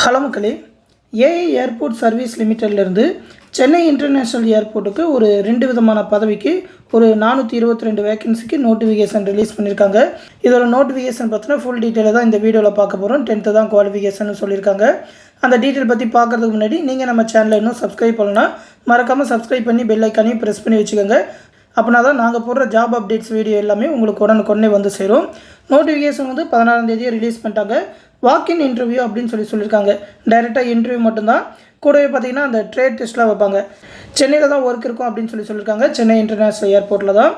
Hello மக்களே, AI airport service லிமிட்டட்லேருந்து Chennai international ஏர்போர்ட்டுக்கு ஒரு 2 விதமான பதவிக்கு ஒரு 422 வேக்கன்சிக்கு நோட்டிஃபிகேஷன் ரிலீஸ் பண்ணியிருக்காங்க. இதோட நோட்டிஃபிகேஷன் பற்றின ஃபுல் டீட்டெயிலை தான் இந்த வீடியோவில் பார்க்க போகிறோம். 10th தான் குவாலிஃபிகேஷன் சொல்லியிருக்காங்க. அந்த டீட்டெயில் பற்றி பார்க்குறதுக்கு முன்னாடி நீங்கள் நம்ம சேனலை இன்னும் சப்ஸ்கிரைப் பண்ணலாம், மறக்காமல் சப்ஸ்கிரைப் பண்ணி பெல் ஐக்கானையும் ப்ரெஸ் பண்ணி வச்சுக்கோங்க. அப்படின்னா தான் நாங்கள் போடுற ஜாப் அப்டேட்ஸ் வீடியோ எல்லாமே உங்களுக்கு உடனுக்குடனே வந்து சேரும். நோட்டிஃபிகேஷன் வந்து 16ஆம் தேதியே ரிலீஸ் பண்ணிட்டாங்க. வாக்கின் இன்டர்வியூ அப்படின்னு சொல்லியிருக்காங்க. டைரெக்டாக இன்டர்வியூ மட்டும்தான். கூடவே பார்த்திங்கன்னா அந்த ட்ரேட் டெஸ்ட்லாம் வைப்பாங்க. சென்னையில் தான் ஒர்க் இருக்கும் அப்படின்னு சொல்லியிருக்காங்க. சென்னை இன்டர்நேஷ்னல் ஏர்போர்ட்டில் தான்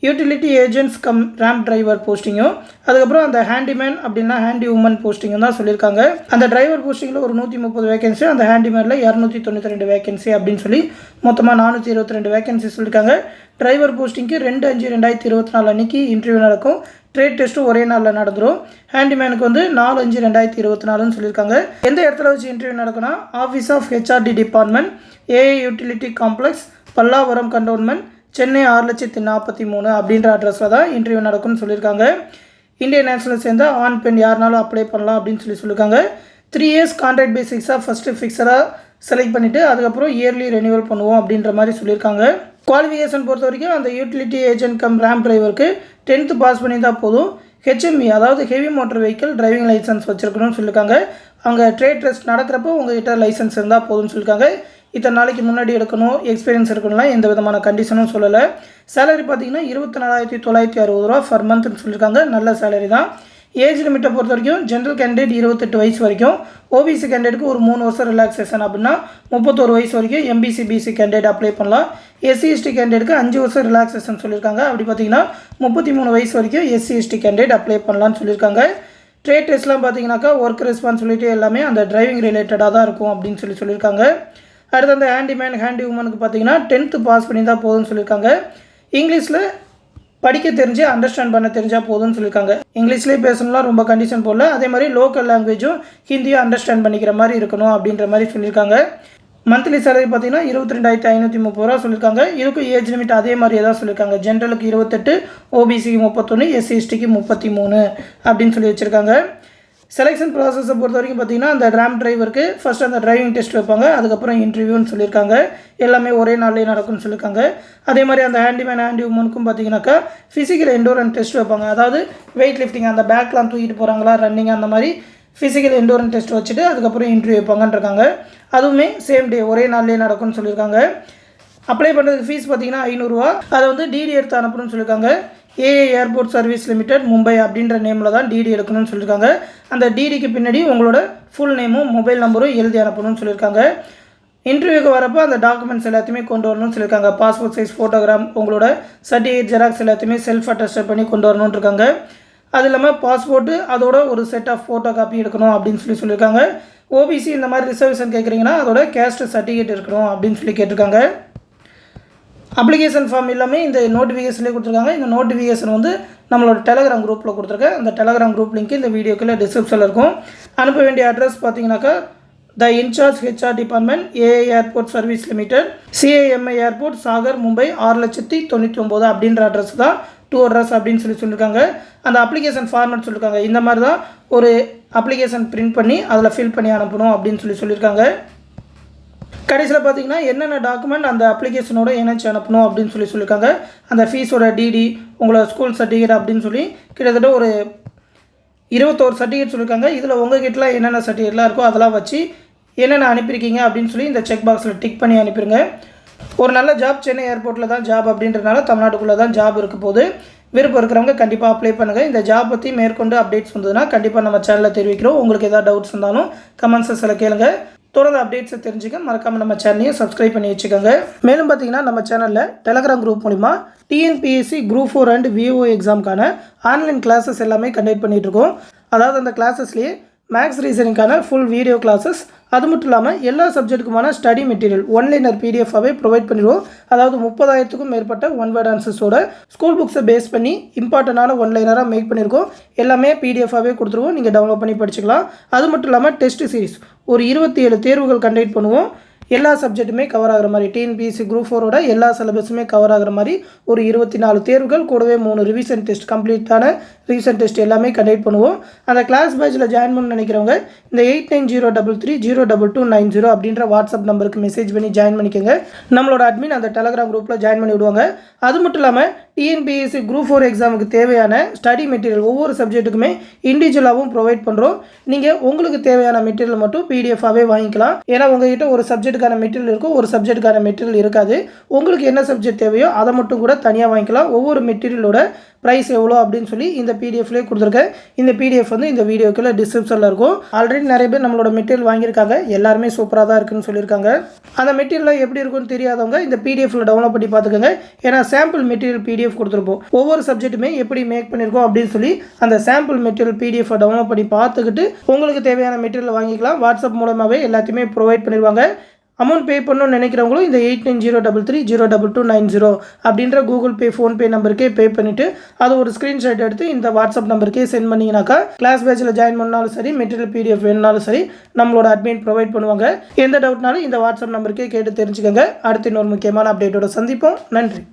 utility agents cum ramp driver போஸ்டிங்கும், அதுக்கப்புறம் அந்த ஹேண்டிமேன் அப்படின்னா ஹேண்டி உமன் போஸ்டிங்கும் தான் சொல்லியிருக்காங்க. அந்த டிரைவர் போஸ்டிங்கில் ஒரு 130 வேகன்சி, அந்த ஹேண்டிமேனில் 292 வேகன்சி அப்படின்னு சொல்லி மொத்தமாக 422 வேகன்சி சொல்லியிருக்காங்க. டிரைவர் போஸ்டிங்க்கு 2/5/2024 அன்றைக்கி இன்டர்வியூ நடக்கும். ட்ரேட் டெஸ்ட்டும் ஒரே நாளில் நடந்துடும். ஹேண்டிமேனுக்கு வந்து 4/5/2024 சொல்லியிருக்காங்க. எந்த இடத்துல வச்சு இன்டர்வியூ நடக்குன்னா office of HRD department, AI utility complex, Pallavaram cantonment, Chennai 6,43,000 அப்படின்ற அட்ரஸில் தான் இன்டர்வியூ நடக்கும்னு சொல்லியிருக்காங்க. இந்தியன் நேஷனல் சேர்ந்த ஆண் பெண் யாருனாலும் அப்ளை பண்ணலாம் அப்படின்னு சொல்லியிருக்காங்க. 3 years கான்ட்ராக்ட் பேசிக்ஸாக ஃபஸ்ட்டு ஃபிக்ஸராக செலக்ட் பண்ணிவிட்டு அதுக்கப்புறம் இயர்லி ரெனியூவல் பண்ணுவோம் அப்படின்ற மாதிரி சொல்லியிருக்காங்க. குவாலிஃபிகேஷன் பொறுத்த வரைக்கும் அந்த யூட்டிலிட்டி ஏஜென்ட் கம் ரேம்ப் டிரைவருக்கு 10th பாஸ் பண்ணியிருந்தால் போதும். ஹெச்எம்இ அதாவது heavy motor vehicle driving licence வச்சுருக்கணும்னு சொல்லியிருக்காங்க. அவங்க ட்ரேட் டெஸ்ட் நடக்கிறப்போ உங்கள்கிட்ட லைசன்ஸ் இருந்தால் போதும்னு சொல்லியிருக்காங்க. இத்தனை நாளைக்கு முன்னாடி எடுக்கணும், எக்ஸ்பீரியன்ஸ் இருக்கணும்லாம் எந்த விதமான கண்டிஷனும் சொல்லலை. சேலரி பார்த்திங்கன்னா 24,960 ஃபர் மந்த்னு சொல்லியிருக்காங்க. நல்ல சேலரி தான். ஏஜ் லிமிட்டை பொறுத்த வரைக்கும் ஜென்ரல் கேண்டிடேட் 28 வயசு வரைக்கும், ஓபிசி கேண்டிடேட்டுக்கு ஒரு 3 வருஷம் ரிலாக்ஸேஷன் அப்படின்னா 31 வயசு வரைக்கும் எம்பிசி பிசி கேண்டிடேட் அப்ளை பண்ணலாம். எஸ்சி எஸ்டி கேண்டிடேட்டுக்கு 5 வருஷம் ரிலாக்ஸேஷன் சொல்லியிருக்காங்க. அப்படி பார்த்திங்கன்னா 33 வயசு வரைக்கும் எஸ்சி எஸ்டி கேண்டிடேட் அப்ளை பண்ணலான்னு சொல்லியிருக்காங்க. ட்ரேட் டெஸ்ட்லாம் பார்த்திங்கனாக்கா ஒர்க் ரெஸ்பான்சிபிலிட்டி எல்லாமே அந்த டிரைவிங் ரிலேட்டடாக தான் இருக்கும் அப்படின்னு சொல்லியிருக்காங்க. அடுத்து அந்த ஹேண்டிமேன் ஹேண்டி உமனுக்கு பார்த்திங்கன்னா 10th பாஸ் பண்ணி தான் போதும்னு சொல்லியிருக்காங்க. இங்கிலீஷில் படிக்க தெரிஞ்சு அண்டர்ஸ்டாண்ட் பண்ண தெரிஞ்சால் போதும்னு சொல்லியிருக்காங்க. இங்கிலீஷ்லேயே பேசணும்லாம் ரொம்ப கண்டிஷன் போடல. அதே மாதிரி லோக்கல் லாங்குவேஜும் ஹிந்தியும் அண்டர்ஸ்டாண்ட் பண்ணிக்கிற மாதிரி இருக்கணும் அப்படின்ற மாதிரி சொல்லியிருக்காங்க. மந்த்லி சேலரி பார்த்திங்கன்னா 22,530 சொல்லியிருக்காங்க. இதுக்கும் ஏஜ் லிமிட் அதே மாதிரியே தான் சொல்லியிருக்காங்க. ஜென்ரலுக்கு 28, ஓபிசிக்கு 31, எஸ்சி எஸ்டிக்கு 33 அப்படின்னு சொல்லி வச்சுருக்காங்க. செலெக்ஷன் ப்ராசஸை பொறுத்த வரைக்கும் பார்த்திங்கன்னா அந்த ரேம்ப் டிரைவருக்கு ஃபஸ்ட் அந்த டிரைவிங் டெஸ்ட் வைப்பாங்க, அதுக்கப்புறம் இன்டர்வியூன்னு சொல்லியிருக்காங்க. எல்லாமே ஒரே நாள்லேயே நடக்கும்னு சொல்லியிருக்காங்க. அதே மாதிரி அந்த ஹேண்டிமேன் ஹேண்டி உமனுக்கும் பார்த்திங்கனாக்கா ஃபிசிக்கல் எண்டூரன்ஸ் டெஸ்ட் வைப்பாங்க. அதாவது வெயிட் லிஃப்டிங் அந்த பேக்லாம் தூக்கிட்டு போகிறாங்களா, ரன்னிங் அந்த மாதிரி ஃபிசிக்கல் எண்டூரன்ஸ் டெஸ்ட் வச்சுட்டு அதுக்கப்புறம் இன்டர்வியூ வைப்பாங்கன்றிருக்காங்க. அதுவுமே சேம் டே ஒரே நாள்லேயே நடக்கும்னு சொல்லியிருக்காங்க. அப்ளை பண்ணுறதுக்கு ஃபீஸ் பார்த்திங்கன்னா 500 ரூபா. அதை வந்து டிடி எடுத்து அனுப்பணும்னு சொல்லியிருக்காங்க. AI airport service limited Mumbai அப்படின்ற நேமில் தான் டிடி எடுக்கணும்னு சொல்லியிருக்காங்க. அந்த டிடிக்கு பின்னாடி உங்களோட ஃபுல் நேமும் மொபைல் நம்பரும் எழுதி அனுப்பணும்னு சொல்லியிருக்காங்க. இன்டர்வியூக்கு வரப்போ அந்த டாக்குமெண்ட்ஸ் எல்லாத்தையுமே கொண்டு வரணும்னு சொல்லியிருக்காங்க. பாஸ்போர்ட் சைஸ் ஃபோட்டோகிராம், உங்களோட சர்டிஃபிகேட் ஜெராக்ஸ் எல்லாத்தையுமே செல்ஃப் அட்டஸ்டட் பண்ணி கொண்டு வரணும்னு இருக்காங்க. அது இல்லாமல் பாஸ்போர்ட்டு அதோட ஒரு செட் ஆஃப் ஃபோட்டோ காப்பி எடுக்கணும் அப்படின்னு சொல்லியிருக்காங்க. ஓபிசி இந்த மாதிரி ரிசர்வேஷன் கேட்குறீங்கன்னா அதோட கேஸ்ட் சர்டிஃபிகேட் இருக்கணும் அப்படின்னு கேட்டிருக்காங்க. அப்ளிகேஷன் ஃபார்ம் எல்லாமே இந்த நோட்டிஃபிகேஷன்லேயே கொடுத்துருக்காங்க. இந்த நோட்டிஃபிகேஷன் வந்து நம்மளோட டெலகிராம் குரூப்பில் கொடுத்துருக்கேன். அந்த டெலகிராம் குரூப் லிங்க் இந்த வீடியோக்குள்ளே டிஸ்கிரிப்ஷனில் இருக்கும். அனுப்ப வேண்டிய அட்ரஸ் பார்த்தீங்கன்னாக்கா the in charge HR department, AI airport service limited, CSMI airport, Sahar, Mumbai 6,99,000 அப்படின்ற அட்ரஸ் தான் டூ அட்ரஸ் அப்படின்னு சொல்லியிருக்காங்க. அந்த அப்ளிகேஷன் ஃபார்மேட் சொல்லியிருக்காங்க. இந்த மாதிரி தான் ஒரு அப்ளிகேஷன் பிரிண்ட் பண்ணி அதில் ஃபில் பண்ணி அனுப்பணும் அப்படின்னு சொல்லியிருக்காங்க. கடைசியில் பார்த்திங்கன்னா என்னென்ன டாக்குமெண்ட் அந்த அப்ளிகேஷனோட இணைச்சி அனுப்பணும் அப்படின்னு சொல்லியிருக்காங்க. அந்த ஃபீஸோட டிடி, உங்களோட ஸ்கூல் சர்டிஃபிகேட் அப்படின்னு சொல்லி கிட்டத்தட்ட ஒரு 21 சர்டிஃபிகேட் சொல்லியிருக்காங்க. இதில் உங்கள் கிட்டலாம் என்னென்ன சர்டிஃபிகேட்லாம் இருக்கோ அதெல்லாம் வச்சு என்னென்ன அனுப்பியிருக்கீங்க அப்படின்னு சொல்லி இந்த செக் பாக்ஸில் டிக் பண்ணி அனுப்பிடுங்க. ஒரு நல்ல ஜாப் சென்னை ஏர்போர்ட்டில் தான் ஜாப் அப்படின்றனால தமிழ்நாட்டுக்குள்ளே தான் ஜாப் இருக்க போது. விருப்பம் இருக்கிறவங்க கண்டிப்பாக அப்ளை பண்ணுங்கள். இந்த ஜாப் பற்றி மேற்கொண்டு அப்டேட்ஸ் வந்ததுன்னா கண்டிப்பாக நம்ம சேனலில் தெரிவிக்கிறோம். உங்களுக்கு எதாவது டவுட்ஸ் இருந்தாலும் கமெண்ட்ஸில் கேளுங்க. தொடர்ந்து அப்டேட்ஸை தெரிஞ்சுக்க மறக்காமல் நம்ம சேனலையும் சப்ஸ்கிரைப் பண்ணி வச்சுக்கோங்க. மேலும் பார்த்தீங்கன்னா நம்ம சேனலில் டெலகிராம் குரூப் மூலிமா டிஎன்பிஎஸ்சி குரூப் 4 அண்ட் விஓ எக்ஸாமுக்கான ஆன்லைன் கிளாஸஸ் எல்லாமே கண்டக்ட் பண்ணிகிட்ருக்கோம். அதாவது அந்த கிளாஸஸ்லேயே மேக்ஸ் ரீசனிங்கான ஃபுல் வீடியோ கிளாஸஸ், அது மட்டும் இல்லாமல் எல்லா சப்ஜெக்ட்டுக்குமான ஸ்டடி மெட்டீரியல் ஒன்லைனர் பிடிஎஃபாகவே ப்ரொவைட் பண்ணிடுவோம். அதாவது 30,000க்கும் மேற்பட்ட ஒன் வேர்ட் ஆன்சர்ஸோட ஸ்கூல் புக்ஸை பேஸ் பண்ணி இம்பார்ட்டண்டான ஒன்லைனராக மேக் பண்ணியிருக்கோம். எல்லாமே பிடிஎஃபாகவே கொடுத்துருவோம், நீங்கள் டவுன்லோட் பண்ணி படிச்சுக்கலாம். அது மட்டும் இல்லாமல் டெஸ்ட் சீரிஸ் ஒரு 27 தேர்வுகள் கண்டக்ட் பண்ணுவோம். எல்லா சப்ஜெக்ட்டுமே கவர் ஆகிற மாதிரி டிஎன்பிஎஸ்சி குரூப் 4ஓட எல்லா சிலபஸுமே கவர் ஆகிற மாதிரி ஒரு 24 தேர்வுகள் கூடவே 3 ரிவிஷன் டெஸ்ட் கம்ப்ளீட்டான ரிவிஷன் டெஸ்ட் எல்லாமே கண்டக்ட் பண்ணுவோம். அந்த கிளாஸ் பேட்சில் ஜாயின் பண்ண நினைக்கிறவங்க இந்த 8903302290 அப்படின்ற வாட்ஸ்அப் நம்பருக்கு மெசேஜ் பண்ணி ஜாயின் பண்ணிக்கோங்க. நம்மளோட அட்மின் அந்த டெலகிராம் குரூப்பில் ஜாயின் பண்ணி விடுவாங்க. அது மட்டும் இல்லாமல் டிஎன்பிஎஸ்சி குரூப் 4 எக்ஸாமுக்கு தேவையான ஸ்டடி மெட்டீரியல் ஒவ்வொரு சப்ஜெக்ட்டுக்குமே இண்டிவிஜுவலாகவும் ப்ரொவைட் பண்ணுறோம். நீங்கள் உங்களுக்கு தேவையான மெட்டீரியல் மட்டும் பிடிஎஃபாகவே வாங்கிக்கலாம். ஏன்னா உங்ககிட்ட ஒரு சப்ஜெக்ட்டுக்கான மெட்டீரியல் இருக்கும், ஒரு சப்ஜெக்ட்டுக்கான மெட்டீரியல் இருக்காது. உங்களுக்கு என்ன சப்ஜெக்ட் தேவையோ அதை மட்டும் கூட தனியாக வாங்கிக்கலாம். ஒவ்வொரு மெட்டீரியலோட ப்ரைஸ் எவ்வளோ அப்படின்னு சொல்லி இந்த பிடிஎஃப்லேயே கொடுத்துருக்கேன். இந்த பிடிஎஃப் இந்த வீடியோக்குள்ள டிஸ்கிரிப்ஷனில் இருக்கும். ஆல்ரெடி நிறைய பேர் நம்மளோட மெட்டீரியல் வாங்கியிருக்காங்க, எல்லாருமே சூப்பராக தான் இருக்குன்னு சொல்லியிருக்காங்க. அந்த மெட்டீரியல் எப்படி இருக்குன்னு தெரியாதவங்க இந்த பிடிஎஃப்ல டவுன்லோட் பண்ணி பார்த்துக்கோங்க. ஏன்னா சாம்பிள் மெட்டீரியல் பிடிஎஃப் கொடுத்துருப்போம். ஒவ்வொரு சப்ஜெக்ட்டுமே எப்படி மேக் பண்ணியிருக்கோம் அப்படின்னு சொல்லி அந்த சாம்பிள் மெட்டீரியல் பிடிஎஃப் டவுன்லோட் பண்ணி பார்த்துக்கிட்டு உங்களுக்கு தேவையான மெட்டீரியல் வாங்கிக்கலாம். வாட்ஸ்அப் மூலமாகவே எல்லாத்தையுமே ப்ரொவைட் பண்ணிடுவாங்க. அமௌண்ட் பே பண்ணணும்னு நினைக்கிறவங்களும் இந்த 8903302290 அப்படின்ற கூகுள் பே ஃபோன்பே நம்பருக்கே பே பண்ணிவிட்டு அது ஒரு ஸ்க்ரீன்ஷாட் எடுத்து இந்த வாட்ஸ்அப் நம்பருக்கே சென்ட் பண்ணிங்கனாக்கா கிளாஸ் பேட்சில் ஜாயின் பண்ணாலும் சரி, மெட்டீரியல் பிடிஎஃப் வேணுனாலும் சரி நம்மளோட அட்மின் ப்ரொவைட் பண்ணுவாங்க. எந்த டவுட்னாலும் இந்த வாட்ஸ்அப் நம்பருக்கே கேட்டு தெரிஞ்சுக்கோங்க. அடுத்து இன்னொரு முக்கியமான அப்டேட்டோட சந்திப்போம். நன்றி.